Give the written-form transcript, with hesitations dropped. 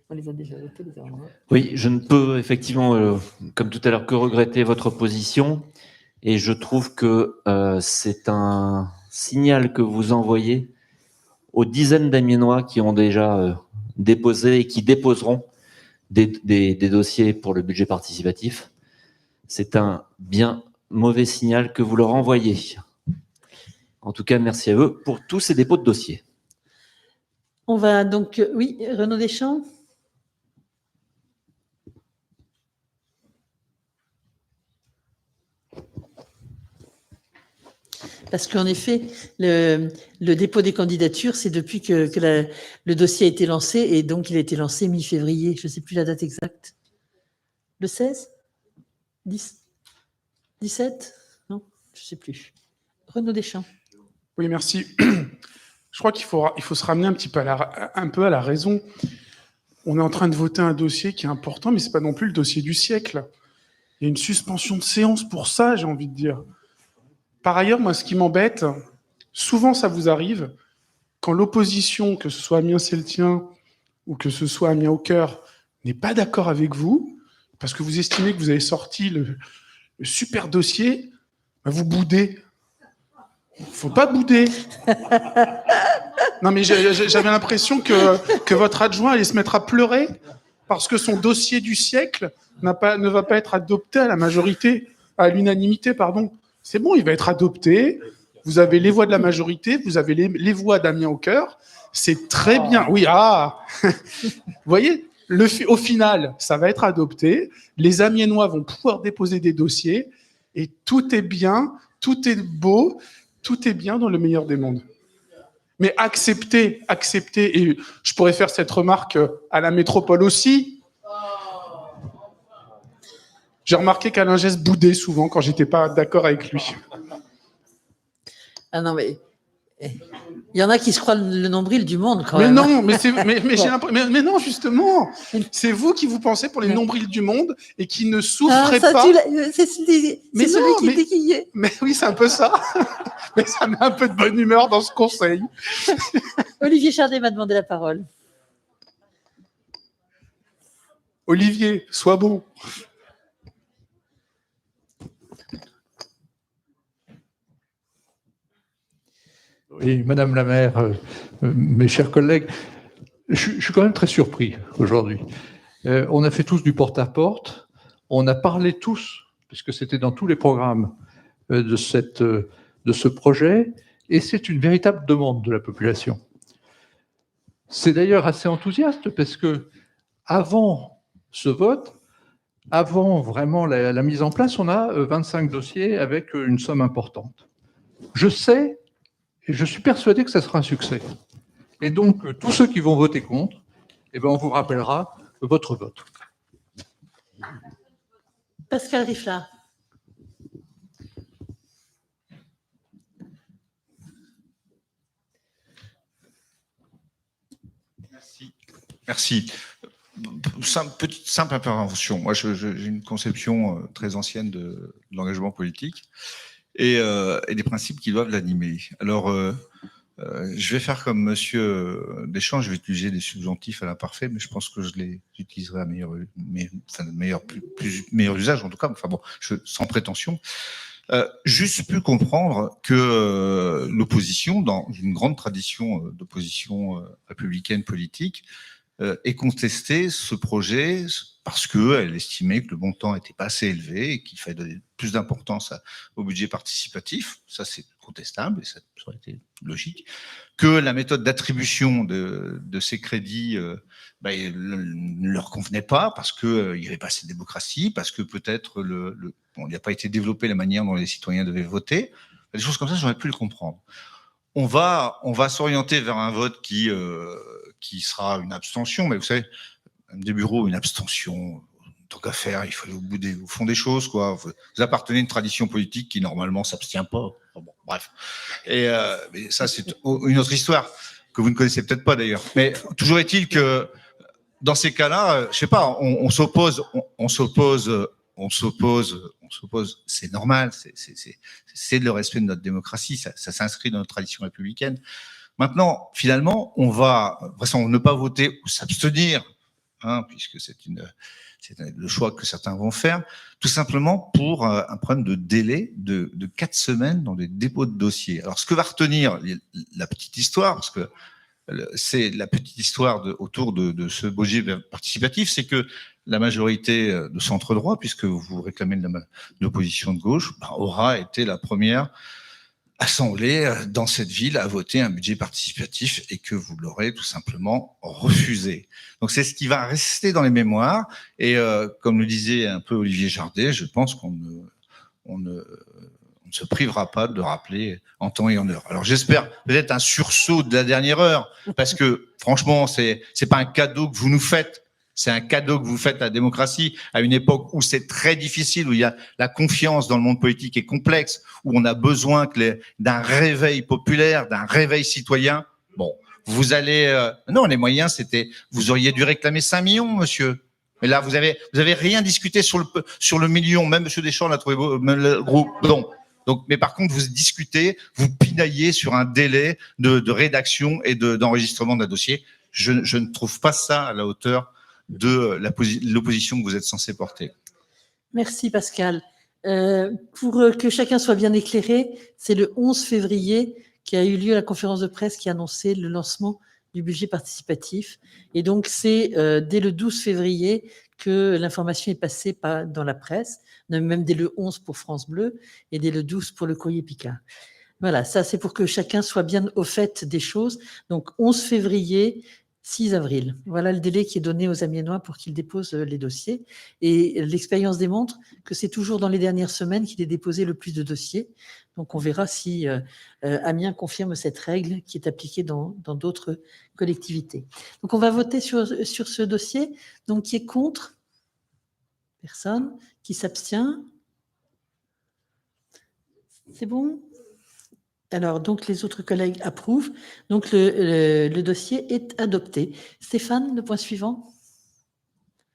On les a déjà votés, les amendements. Oui, je ne peux effectivement, comme tout à l'heure, que regretter votre position. Et je trouve que c'est un signal que vous envoyez aux dizaines d'Amiénois qui ont déjà déposé et qui déposeront des dossiers pour le budget participatif. C'est un bien mauvais signal que vous leur envoyez. En tout cas, merci à eux pour tous ces dépôts de dossiers. On va donc, oui, Renaud Deschamps. Parce qu'en effet, le dépôt des candidatures, c'est depuis que le dossier a été lancé, et donc il a été lancé mi-février. Je ne sais plus la date exacte. Le 16 10 17 Non, je ne sais plus. Renaud Deschamps. Oui, merci. Je crois qu'il faut se ramener un petit peu à la raison. On est en train de voter un dossier qui est important, mais ce n'est pas non plus le dossier du siècle. Il y a une suspension de séance pour ça, j'ai envie de dire. Par ailleurs, moi, ce qui m'embête, souvent ça vous arrive, quand l'opposition, que ce soit Amiens Celtien ou que ce soit Amiens Aucœur, n'est pas d'accord avec vous, parce que vous estimez que vous avez sorti le super dossier, ben vous boudez. Faut pas bouder. Non, mais j'avais l'impression que votre adjoint allait se mettre à pleurer parce que son dossier du siècle ne va pas être adopté à l'unanimité, pardon. C'est bon, il va être adopté. Vous avez les voix de la majorité, vous avez les voix d'Amiens Aucœur. C'est très bien. Oui, Vous voyez, au final, ça va être adopté. Les Amiénois vont pouvoir déposer des dossiers et tout est bien, tout est beau. Tout est bien dans le meilleur des mondes. Mais acceptez, et je pourrais faire cette remarque à la métropole aussi. J'ai remarqué qu'Alain Geste boudait souvent quand j'étais pas d'accord avec lui. Ah non, mais il y en a qui se croient le nombril du monde quand mais même. Non, mais non, justement, c'est vous qui vous pensez pour les nombrils du monde et qui ne souffrez pas. C'est celui qui y est. Mais oui, c'est un peu ça. Mais ça met un peu de bonne humeur dans ce conseil. Olivier Chardet m'a demandé la parole. Olivier, sois bon. Oui, Madame la maire, mes chers collègues, je suis quand même très surpris aujourd'hui. On a fait tous du porte-à-porte, on a parlé tous, puisque c'était dans tous les programmes de ce projet, et c'est une véritable demande de la population. C'est d'ailleurs assez enthousiaste, parce que avant ce vote, avant vraiment la mise en place, on a 25 dossiers avec une somme importante. Je sais, et je suis persuadé que ça sera un succès. Et donc, tous ceux qui vont voter contre, eh ben, on vous rappellera votre vote. Pascal Riflard. Merci. Simple intervention. Moi, j'ai une conception très ancienne de l'engagement politique et des principes qui doivent l'animer. Alors, je vais faire comme Monsieur Deschamps, je vais utiliser des subjonctifs à l'imparfait, mais je pense que je les utiliserai à meilleur usage, en tout cas. Enfin bon, sans prétention. Juste pu comprendre que l'opposition, dans une grande tradition d'opposition républicaine politique, ait contesté ce projet parce qu'elle estimait que le montant n'était pas assez élevé et qu'il fallait donner plus d'importance au budget participatif. Ça, c'est contestable et ça aurait été logique. Que la méthode d'attribution de ces crédits ne leur convenait pas parce qu'il n'y avait pas assez de démocratie, parce que peut-être il n'a pas été développé la manière dont les citoyens devaient voter. Des choses comme ça, j'aurais pu le comprendre. On va s'orienter vers un vote qui sera une abstention, mais vous savez, des bureaux, une abstention, tant qu'à faire, il faut aller au fond des choses, quoi. Vous appartenez à une tradition politique qui, normalement, s'abstient pas. Enfin, bon, bref. Et mais ça, c'est une autre histoire que vous ne connaissez peut-être pas, d'ailleurs. Mais toujours est-il que, dans ces cas-là, je sais pas, on s'oppose, c'est normal, c'est le respect de notre démocratie, ça s'inscrit dans notre tradition républicaine. Maintenant, finalement, on va vraisemblablement ne pas voter ou s'abstenir, puisque c'est le choix que certains vont faire, tout simplement pour un problème de délai de 4 semaines dans les dépôts de dossiers. Alors, ce que va retenir la petite histoire, parce que c'est la petite histoire autour de ce budget participatif, c'est que la majorité de centre droit, puisque vous réclamez de l'opposition de gauche, aura été la première assemblée dans cette ville à voter un budget participatif et que vous l'aurez tout simplement refusé. Donc c'est ce qui va rester dans les mémoires et comme le disait un peu Olivier Jardet, je pense qu'on ne se privera pas de le rappeler en temps et en heure. Alors j'espère peut-être un sursaut de la dernière heure parce que franchement c'est pas un cadeau que vous nous faites. C'est un cadeau que vous faites à la démocratie à une époque où c'est très difficile, où il y a la confiance dans le monde politique est complexe, où on a besoin d'un réveil populaire, d'un réveil citoyen. Bon, vous allez... non, les moyens, vous auriez dû réclamer 5 millions, monsieur. Mais là, vous avez rien discuté sur le million. Même monsieur Deschamps l'a trouvé beau, même le groupe. Donc, mais par contre, vous discutez, vous pinaillez sur un délai de rédaction et d'enregistrement d'un dossier. Je ne trouve pas ça à la hauteur de l'opposition que vous êtes censé porter. Merci Pascal. Pour que chacun soit bien éclairé, c'est le 11 février qu'a eu lieu la conférence de presse qui a annoncé le lancement du budget participatif. Et donc, c'est dès le 12 février que l'information est passée dans la presse, même dès le 11 pour France Bleu et dès le 12 pour le Courrier Picard. Voilà, ça c'est pour que chacun soit bien au fait des choses. Donc, 11 février, 6 avril. Voilà le délai qui est donné aux Amiénois pour qu'ils déposent les dossiers. Et l'expérience démontre que c'est toujours dans les dernières semaines qu'il est déposé le plus de dossiers. Donc, on verra si Amiens confirme cette règle qui est appliquée dans d'autres collectivités. Donc, on va voter sur ce dossier. Donc, qui est contre? Personne. Qui s'abstient? C'est bon? Alors, donc, les autres collègues approuvent. Donc, le dossier est adopté. Stéphane, le point suivant.